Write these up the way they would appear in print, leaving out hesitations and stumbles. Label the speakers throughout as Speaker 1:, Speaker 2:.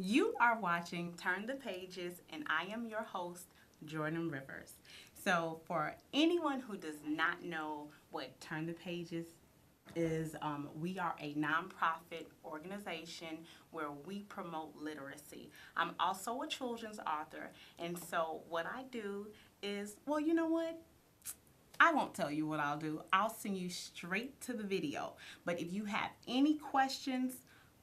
Speaker 1: You are watching Turn the Pages, and I am your host, Jordan Rivers. So, for anyone who does not know what Turn the Pages is, we are a nonprofit organization where we promote literacy. I'm also a children's author, and so what I do is, well, you know what? I won't tell you what I'll do. I'll send you straight to the video. But if you have any questions,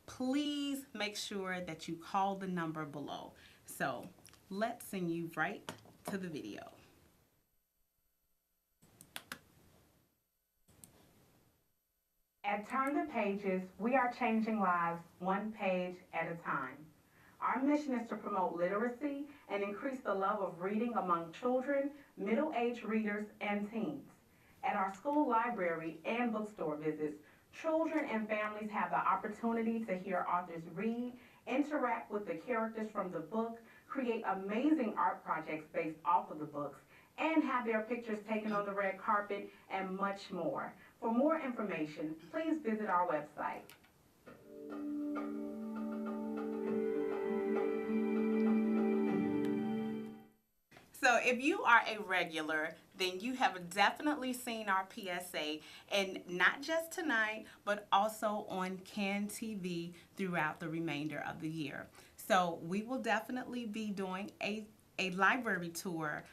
Speaker 1: please make sure that you call the number below. So let's send you right to the video. At Turn the Pages, we are changing lives one page at a time. Our mission is to promote literacy and increase the love of reading among children, middle-aged readers, and teens. At our school library and bookstore visits, children and families have the opportunity to hear authors read, interact with the characters from the book, create amazing art projects based off of the books, and have their pictures taken on the red carpet, and much more. For more information, please visit our website. So if you are a regular, then you have definitely seen our PSA, and not just tonight, but also on CAN TV throughout the remainder of the year. So we will definitely be doing a library tour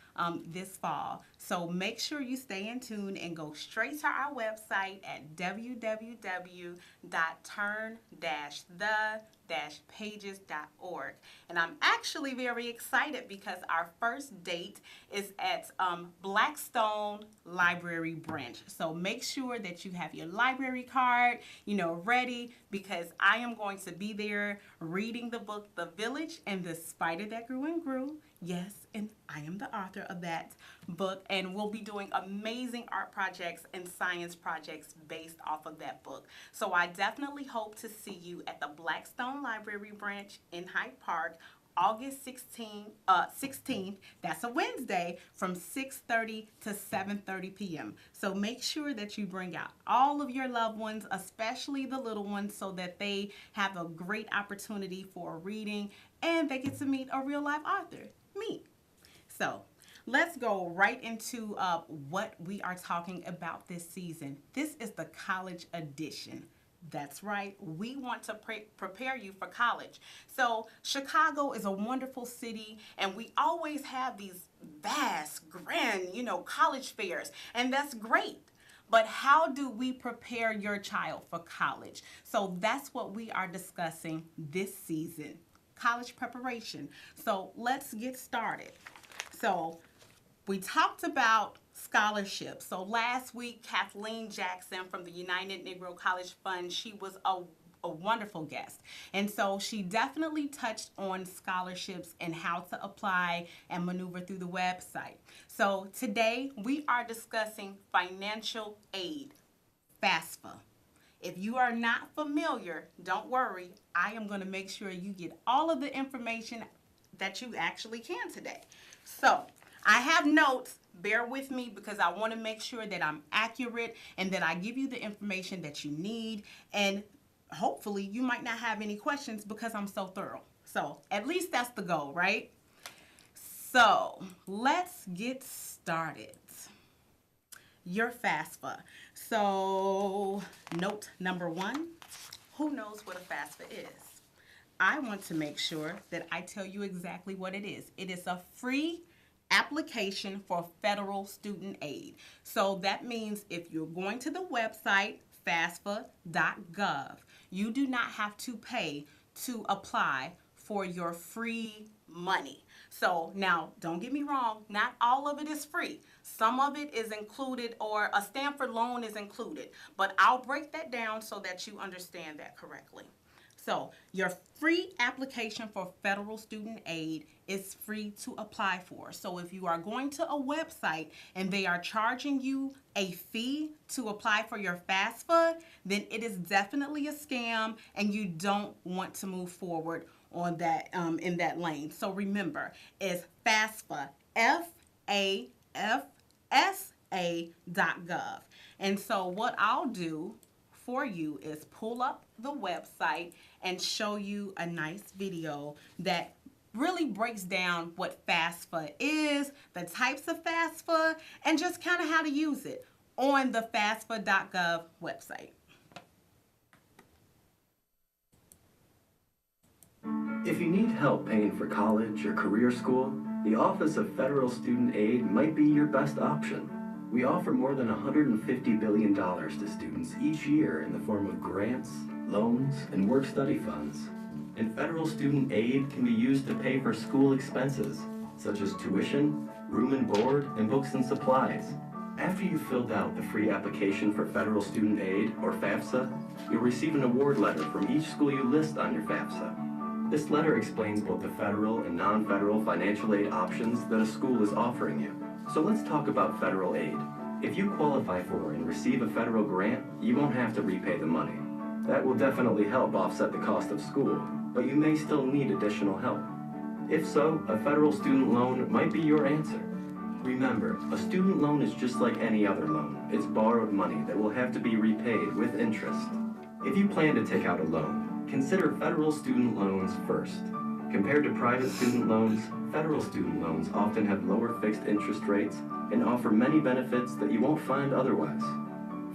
Speaker 1: this fall. So make sure you stay in tune and go straight to our website at www.turn-the-pages.org. And I'm actually very excited because our first date is at Blackstone Library Branch. So make sure that you have your library card, ready, because I am going to be there reading the book, The Village and the Spider That Grew and Grew. Yes, and I am the author of that book, and we'll be doing amazing art projects and science projects based off of that book. So I definitely hope to see you at the Blackstone Library Branch in Hyde Park, August 16th, that's a Wednesday, from 6:30 to 7:30 p.m. So make sure that you bring out all of your loved ones, especially the little ones, so that they have a great opportunity for reading and they get to meet a real life author, me. So let's go right into what we are talking about this season. This is the college edition. That's right. We want to prepare you for college. So Chicago is a wonderful city, and we always have these vast, grand, college fairs, and that's great. But how do we prepare your child for college? So that's what we are discussing this season, college preparation. So let's get started. So we talked about scholarships. So last week, Kathleen Jackson from the United Negro College Fund, she was a wonderful guest. And so she definitely touched on scholarships and how to apply and maneuver through the website. So today we are discussing financial aid, FAFSA. If you are not familiar, don't worry. I am going to make sure you get all of the information that you actually can today. So I have notes. Bear with me because I want to make sure that I'm accurate and that I give you the information that you need. And hopefully you might not have any questions because I'm so thorough. So at least that's the goal, right? So let's get started. Your FAFSA. So note number one, who knows what a FAFSA is? I want to make sure that I tell you exactly what it is. It is a free application for federal student aid. So that means if you're going to the website, FAFSA.gov, you do not have to pay to apply for your free money. So now, don't get me wrong, not all of it is free. Some of it is included, or a Stanford loan is included, but I'll break that down so that you understand that correctly. So your free application for federal student aid is free to apply for. So if you are going to a website and they are charging you a fee to apply for your FAFSA, then it is definitely a scam and you don't want to move forward on that in that lane. So remember, it's FAFSA, FAFSA.gov. And so what I'll do for you is pull up the website and show you a nice video that really breaks down what FAFSA is, the types of FAFSA, and just kind of how to use it on the FAFSA.gov website.
Speaker 2: If you need help paying for college or career school, the Office of Federal Student Aid might be your best option. We offer more than $150 billion to students each year in the form of grants, loans, and work-study funds. And federal student aid can be used to pay for school expenses, such as tuition, room and board, and books and supplies. After you've filled out the free application for federal student aid, or FAFSA, you'll receive an award letter from each school you list on your FAFSA. This letter explains both the federal and non-federal financial aid options that a school is offering you. So let's talk about federal aid. If you qualify for and receive a federal grant, you won't have to repay the money. That will definitely help offset the cost of school, but you may still need additional help. If so, a federal student loan might be your answer. Remember, a student loan is just like any other loan. It's borrowed money that will have to be repaid with interest. If you plan to take out a loan, consider federal student loans first. Compared to private student loans, federal student loans often have lower fixed interest rates and offer many benefits that you won't find otherwise.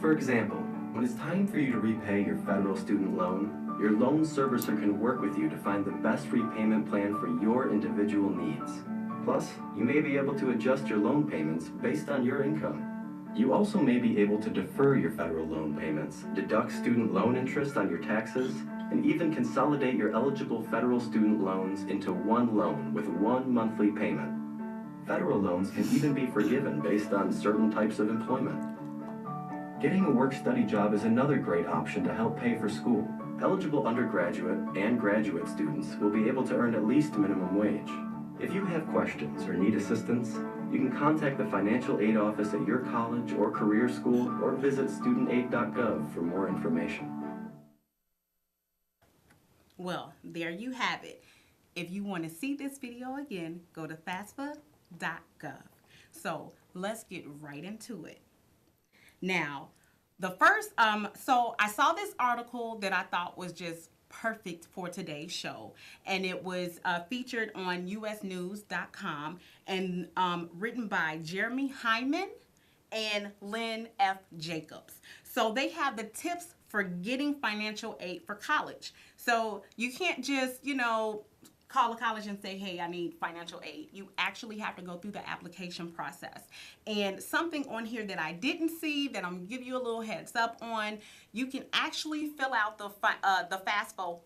Speaker 2: For example, when it's time for you to repay your federal student loan, your loan servicer can work with you to find the best repayment plan for your individual needs. Plus, you may be able to adjust your loan payments based on your income. You also may be able to defer your federal loan payments, deduct student loan interest on your taxes, and even consolidate your eligible federal student loans into one loan with one monthly payment. Federal loans can even be forgiven based on certain types of employment. Getting a work-study job is another great option to help pay for school. Eligible undergraduate and graduate students will be able to earn at least minimum wage. If you have questions or need assistance, you can contact the financial aid office at your college or career school or visit studentaid.gov for more information.
Speaker 1: Well, there you have it. If you want to see this video again, go to FAFSA.gov. So let's get right into it. Now, the first, so I saw this article that I thought was just perfect for today's show, and it was featured on usnews.com and written by Jeremy Hyman and Lynn F. Jacobs. So they have the tips for getting financial aid for college. So you can't just, call a college and say, hey, I need financial aid. You actually have to go through the application process. And something on here that I didn't see that I'm gonna give you a little heads up on, you can actually fill out the FAFSA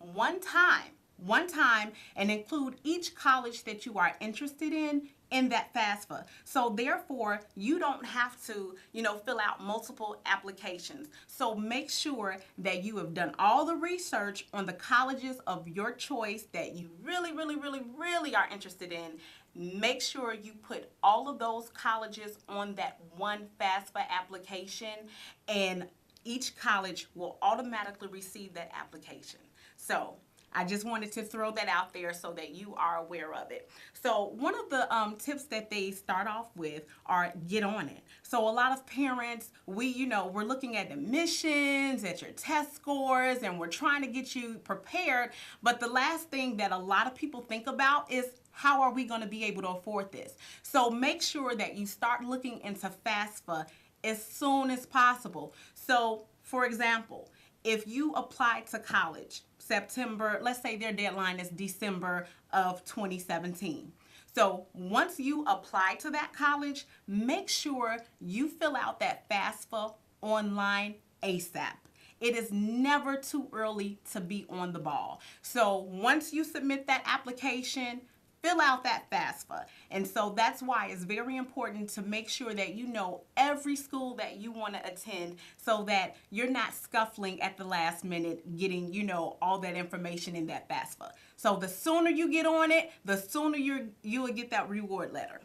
Speaker 1: one time and include each college that you are interested in that FAFSA. So therefore, you don't have to, fill out multiple applications. So make sure that you have done all the research on the colleges of your choice that you really, really, really, really are interested in. Make sure you put all of those colleges on that one FAFSA application, and each college will automatically receive that application. So I just wanted to throw that out there so that you are aware of it. So one of the tips that they start off with are get on it. So a lot of parents, we're looking at admissions, at your test scores, and we're trying to get you prepared. But the last thing that a lot of people think about is, how are we going to be able to afford this? So make sure that you start looking into FAFSA as soon as possible. So for example, if you apply to college September, let's say their deadline is December of 2017. So once you apply to that college, make sure you fill out that FAFSA online ASAP. It is never too early to be on the ball. So once you submit that application, fill out that FAFSA. And so that's why it's very important to make sure that you know every school that you want to attend, so that you're not scuffling at the last minute getting, all that information in that FAFSA. So the sooner you get on it, the sooner you will get that reward letter.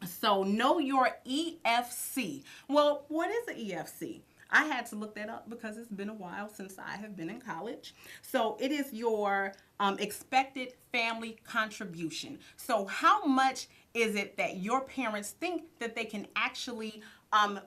Speaker 1: So know your EFC. Well, what is an EFC? I had to look that up because it's been a while since I have been in college. So it is your expected family contribution. So how much is it that your parents think that they can actually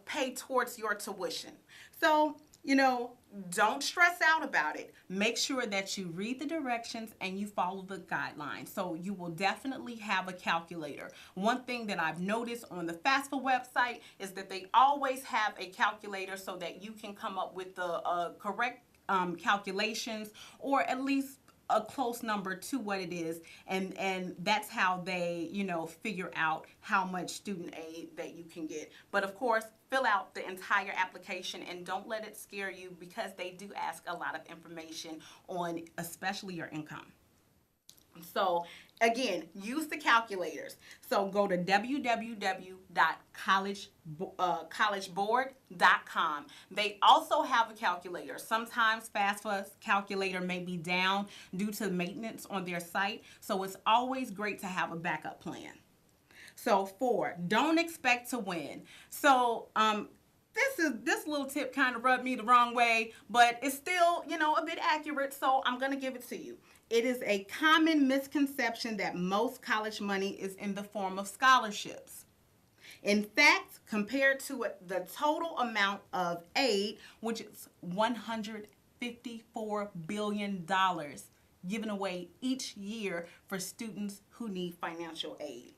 Speaker 1: pay towards your tuition? So you know, don't stress out about it. Make sure that you read the directions and you follow the guidelines. So you will definitely have a calculator. One thing that I've noticed on the FAFSA website is that they always have a calculator so that you can come up with the correct calculations, or at least a close number to what it is, and that's how they, you know, figure out how much student aid that you can get. But of course, fill out the entire application and don't let it scare you, because they do ask a lot of information on especially your income. So again, use the calculators. So go to www.collegeboard.com. They also have a calculator. Sometimes FAFSA's calculator may be down due to maintenance on their site, so it's always great to have a backup plan. So 4, don't expect to win. So this little tip kind of rubbed me the wrong way, but it's still, you know, a bit accurate, so I'm going to give it to you. It is a common misconception that most college money is in the form of scholarships. In fact, compared to the total amount of aid, which is $154 billion given away each year for students who need financial aid.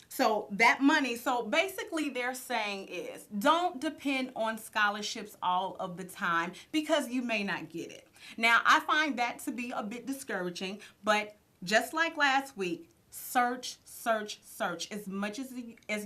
Speaker 1: So that money, so basically they're saying is, don't depend on scholarships all of the time, because you may not get it. Now, I find that to be a bit discouraging, but just like last week, search as much as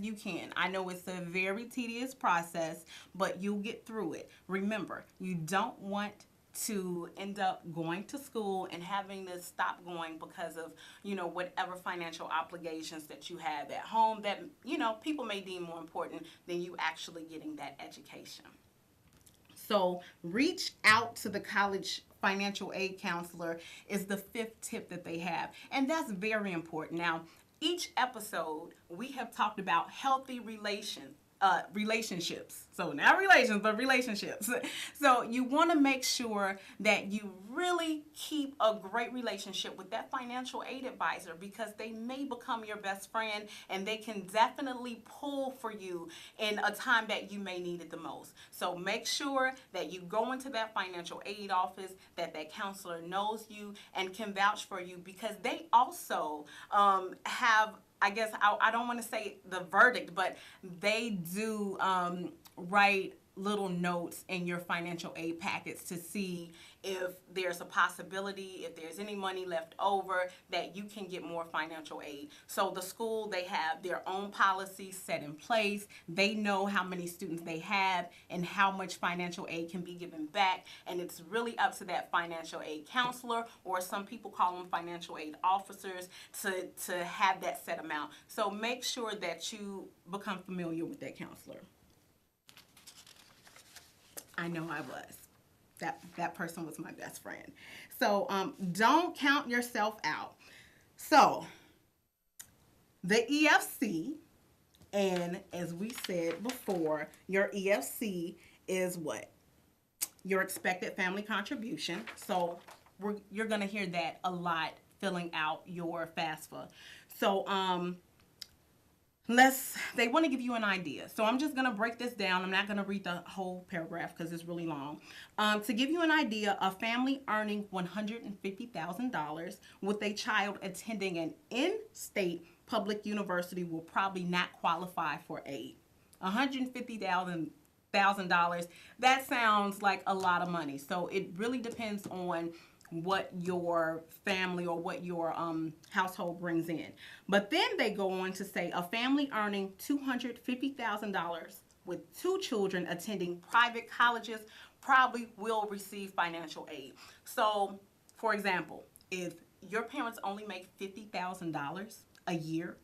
Speaker 1: you can. I know it's a very tedious process, but you'll get through it. Remember, you don't want to end up going to school and having to stop going because of, you know, whatever financial obligations that you have at home that, you know, people may deem more important than you actually getting that education. So reach out to the college financial aid counselor is the 5th tip that they have. And that's very important. Now, each episode we have talked about healthy relationships. So not relations, but relationships. So you want to make sure that you really keep a great relationship with that financial aid advisor, because they may become your best friend and they can definitely pull for you in a time that you may need it the most. So make sure that you go into that financial aid office, that counselor knows you and can vouch for you, because they also have, I guess I don't want to say the verdict, but they do write little notes in your financial aid packets to see if there's a possibility, if there's any money left over, that you can get more financial aid. So the school, they have their own policies set in place. They know how many students they have and how much financial aid can be given back. And it's really up to that financial aid counselor, or some people call them financial aid officers, to have that set amount. So make sure that you become familiar with that counselor. I know I was. That person was my best friend. So don't count yourself out. So the EFC, and as we said before, your EFC is what? Your expected family contribution. So you're going to hear that a lot filling out your FAFSA. So they want to give you an idea. So I'm just going to break this down. I'm not going to read the whole paragraph because it's really long. To give you an idea, a family earning $150,000 with a child attending an in-state public university will probably not qualify for aid. $150,000, that sounds like a lot of money. So it really depends on what your family or what your household brings in. But then they go on to say a family earning $250,000 with 2 children attending private colleges probably will receive financial aid. So, for example, if your parents only make $50,000 a year,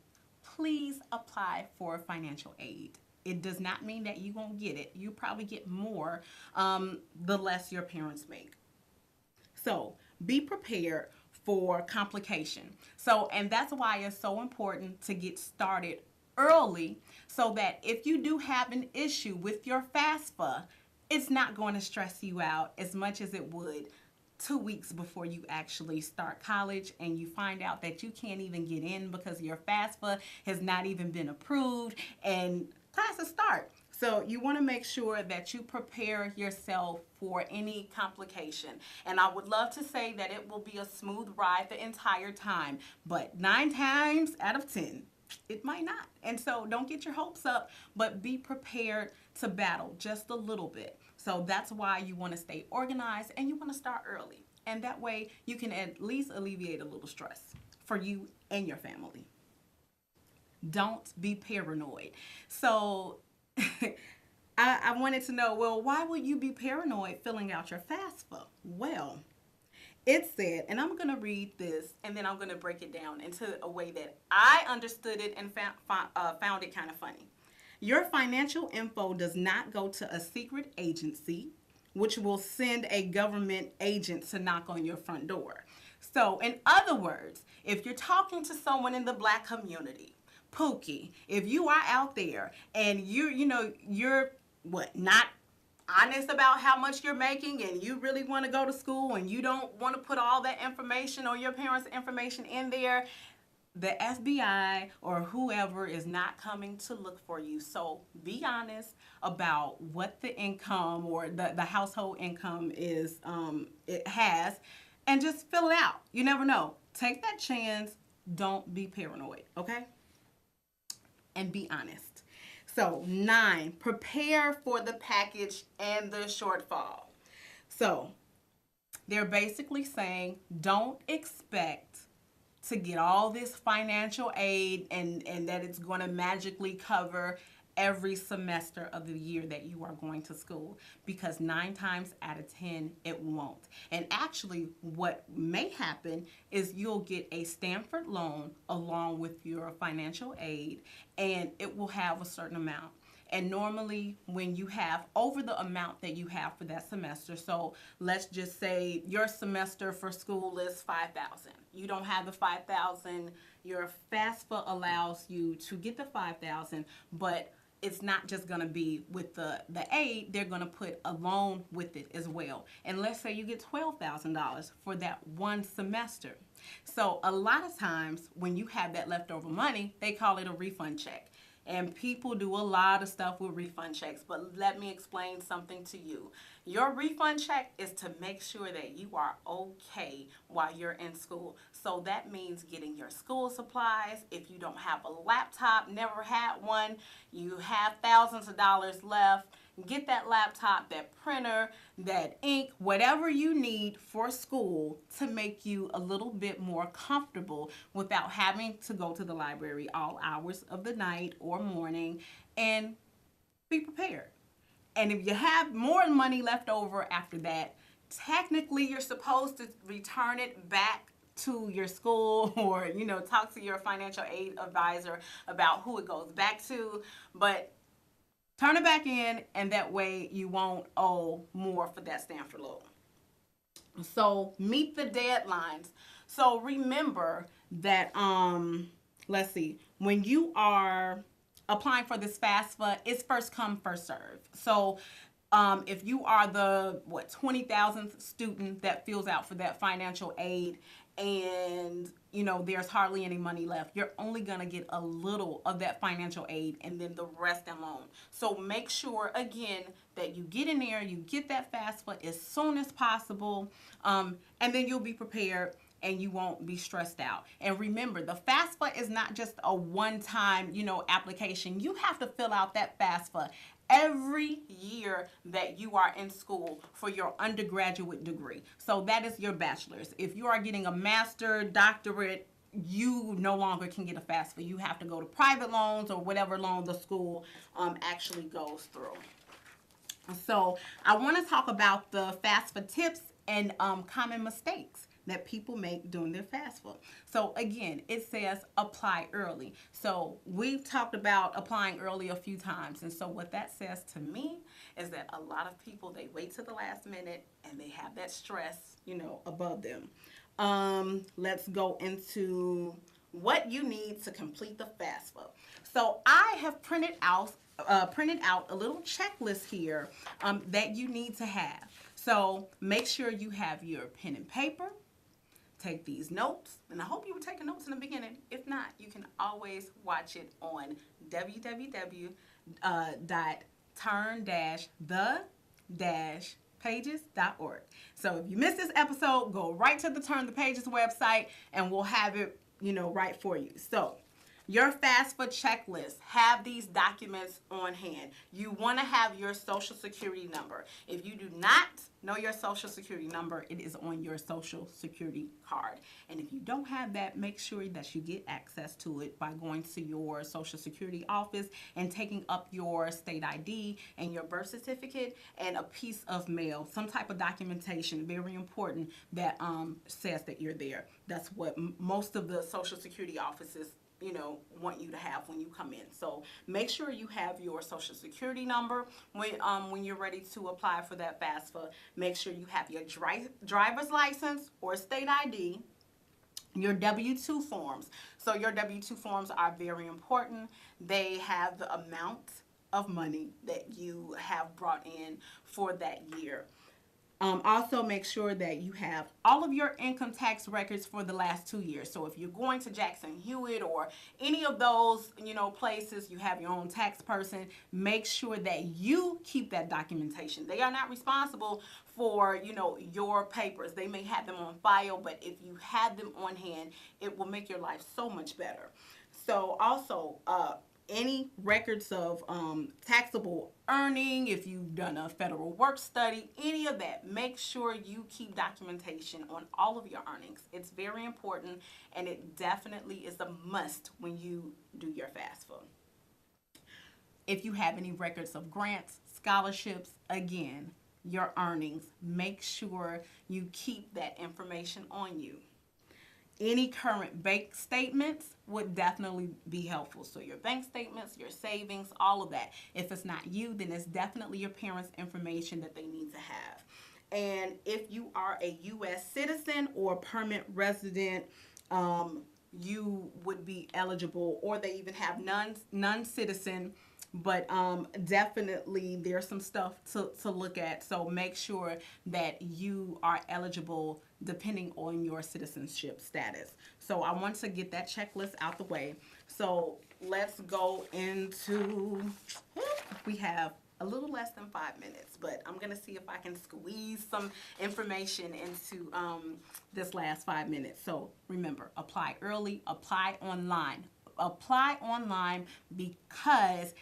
Speaker 1: please apply for financial aid. It does not mean that you won't get it. You probably get more the less your parents make. So be prepared for complication. So, and that's why it's so important to get started early, so that if you do have an issue with your FAFSA, it's not going to stress you out as much as it would 2 weeks before you actually start college and you find out that you can't even get in because your FAFSA has not even been approved and classes start. So you want to make sure that you prepare yourself for any complication. And I would love to say that it will be a smooth ride the entire time, but 9 times out of 10, it might not. And so don't get your hopes up, but be prepared to battle just a little bit. So that's why you want to stay organized and you want to start early. And that way you can at least alleviate a little stress for you and your family. Don't be paranoid. So I wanted to know, well, why would you be paranoid filling out your FAFSA? Well, it said, and I'm going to read this and then I'm going to break it down into a way that I understood it and found it kind of funny. Your financial info does not go to a secret agency, which will send a government agent to knock on your front door. So, in other words, if you're talking to someone in the Black community, Pookie, if you are out there and you're not honest about how much you're making and you really want to go to school and you don't want to put all that information or your parents' information in there, the FBI or whoever is not coming to look for you. So be honest about what the income or the household income is it has, and just fill it out. You never know. Take that chance. Don't be paranoid, okay? And be honest. So 9, prepare for the package and the shortfall. So they're basically saying don't expect to get all this financial aid and that it's going to magically cover every semester of the year that you are going to school, because 9 times out of 10 it won't. And actually what may happen is you'll get a Stanford loan along with your financial aid, and it will have a certain amount. And normally when you have over the amount that you have for that semester, so let's just say your semester for school is $5,000. You don't have the $5,000. Your FAFSA allows you to get the $5,000, but it's not just going to be with the aid. They're going to put a loan with it as well. And let's say you get $12,000 for that one semester. So a lot of times when you have that leftover money, they call it a refund check. And people do a lot of stuff with refund checks, but let me explain something to you. Your refund check is to make sure that you are okay while you're in school. So that means getting your school supplies. If you don't have a laptop, never had one, you have thousands of dollars left, get that laptop, that printer, that ink, whatever you need for school to make you a little bit more comfortable without having to go to the library all hours of the night or morning, and be prepared. And if you have more money left over after that, technically you're supposed to return it back to your school or, talk to your financial aid advisor about who it goes back to. But turn it back in, and that way you won't owe more for that Stanford loan. So meet the deadlines. So remember that, let's see, when you are applying for this FAFSA, it's first come, first serve. So if you are the 20,000th student that fills out for that financial aid, and there's hardly any money left, you're only going to get a little of that financial aid and then the rest in loan. So make sure again that you get in there, you get that FAFSA as soon as possible, and then you'll be prepared and you won't be stressed out. And remember, the FAFSA is not just a one-time application. You have to fill out that FAFSA every year that you are in school for your undergraduate degree. So that is your bachelor's. If you are getting a master, doctorate, you no longer can get a FAFSA. You have to go to private loans or whatever loan the school actually goes through. So I want to talk about the FAFSA tips and common mistakes that people make during their FAFSA. So again, it says apply early. So we've talked about applying early a few times. And so what that says to me is that a lot of people, they wait to the last minute and they have that stress, above them. Let's go into what you need to complete the FAFSA. So I have printed out a little checklist here that you need to have. So make sure you have your pen and paper. Take these notes, and I hope you were taking notes in the beginning. If not, you can always watch it on www.fafsa.gov turn-the-pages.org. So if you missed this episode, go right to the Turn the Pages website and we'll have it, right for you. So your FAFSA checklist, have these documents on hand. You want to have your social security number. If you do not know your social security number, it is on your social security card. And if you don't have that, make sure that you get access to it by going to your social security office and taking up your state ID and your birth certificate and a piece of mail, some type of documentation, very important, that says that you're there. That's what most of the social security offices want you to have when you come in. So make sure you have your social security number when you're ready to apply for that FAFSA. Make sure you have your driver's license or state ID, your W-2 forms. So your W-2 forms are very important. They have the amount of money that you have brought in for that year. Also, make sure that you have all of your income tax records for the last 2 years. So if you're going to Jackson Hewitt or any of those, places, you have your own tax person, make sure that you keep that documentation. They are not responsible for, your papers. They may have them on file, but if you have them on hand, it will make your life so much better. So also, any records of taxable earning, if you've done a federal work study, any of that, make sure you keep documentation on all of your earnings. It's very important, and it definitely is a must when you do your FAFSA. If you have any records of grants, scholarships, again, your earnings, make sure you keep that information on you. Any current bank statements would definitely be helpful. So your bank statements, your savings, all of that. If it's not you, then it's definitely your parents' information that they need to have. And if you are a U.S. citizen or permanent resident, you would be eligible, or they even have non-citizen, but definitely there's some stuff to look at. So make sure that you are eligible depending on your citizenship status. So I want to get that checklist out the way. So let's go into, we have a little less than 5 minutes, but I'm going to see if I can squeeze some information into this last 5 minutes. So remember, apply early, apply online. Apply online because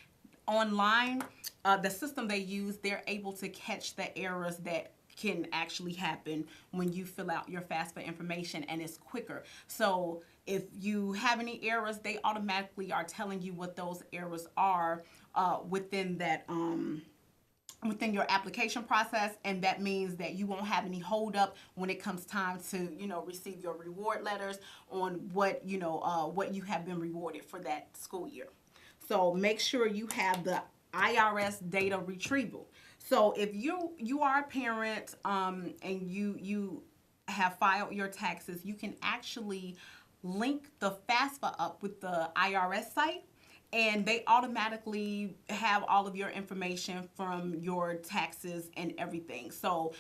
Speaker 1: online, the system they use, they're able to catch the errors that can actually happen when you fill out your FAFSA information, and it's quicker. So if you have any errors, they automatically are telling you what those errors are within that within your application process, and that means that you won't have any hold up when it comes time to receive your reward letters on what what you have been rewarded for that school year. So make sure you have the IRS data retrieval. So if you are a parent and you have filed your taxes, you can actually link the FAFSA up with the IRS site, and they automatically have all of your information from your taxes and everything. So,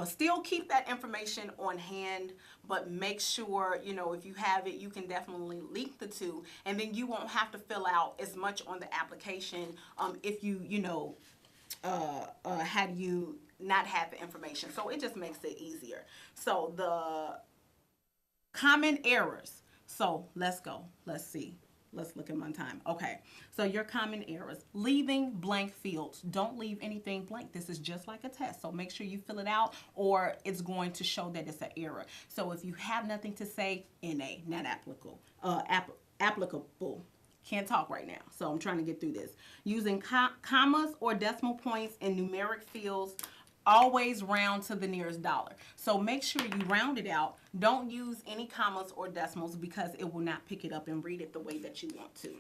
Speaker 1: still keep that information on hand, but make sure, if you have it, you can definitely link the two, and then you won't have to fill out as much on the application if had you not had the information. So it just makes it easier. So the common errors. So let's go. Let's see. Let's look at my time. Okay, so your common errors. Leaving blank fields. Don't leave anything blank. This is just like a test. So make sure you fill it out, or it's going to show that it's an error. So if you have nothing to say, NA, not applicable. Applicable. Can't talk right now, so I'm trying to get through this. Using commas or decimal points in numeric fields. Always round to the nearest dollar. So make sure you round it out. Don't use any commas or decimals because it will not pick it up and read it the way that you want to.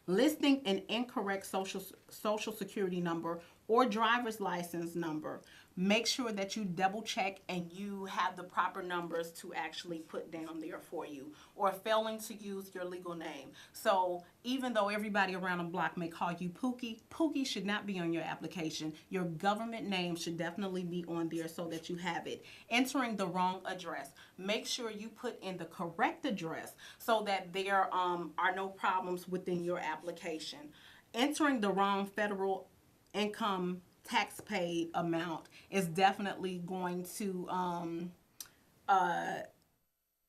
Speaker 1: Listing an incorrect social security number or driver's license number. Make sure that you double check and you have the proper numbers to actually put down there for you, or failing to use your legal name. So even though everybody around the block may call you Pookie, Pookie should not be on your application. Your government name should definitely be on there so that you have it. Entering the wrong address. Make sure you put in the correct address so that there are no problems within your application. Entering the wrong federal income tax paid amount is definitely going to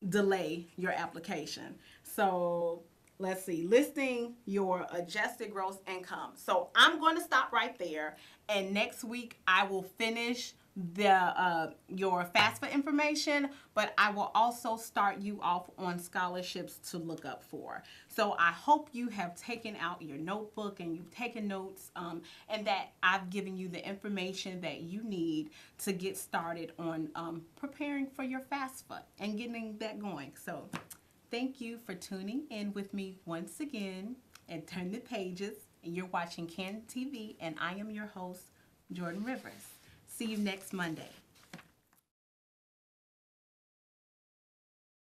Speaker 1: delay your application. So let's see, listing your adjusted gross income. So I'm going to stop right there, and next week I will finish the your FAFSA information, but I will also start you off on scholarships to look up for. So I hope you have taken out your notebook and you've taken notes, and that I've given you the information that you need to get started on preparing for your FAFSA and getting that going. So thank you for tuning in with me once again, and Turn the Pages. And you're watching Can TV, and I am your host, Jordan Rivers. See you next Monday.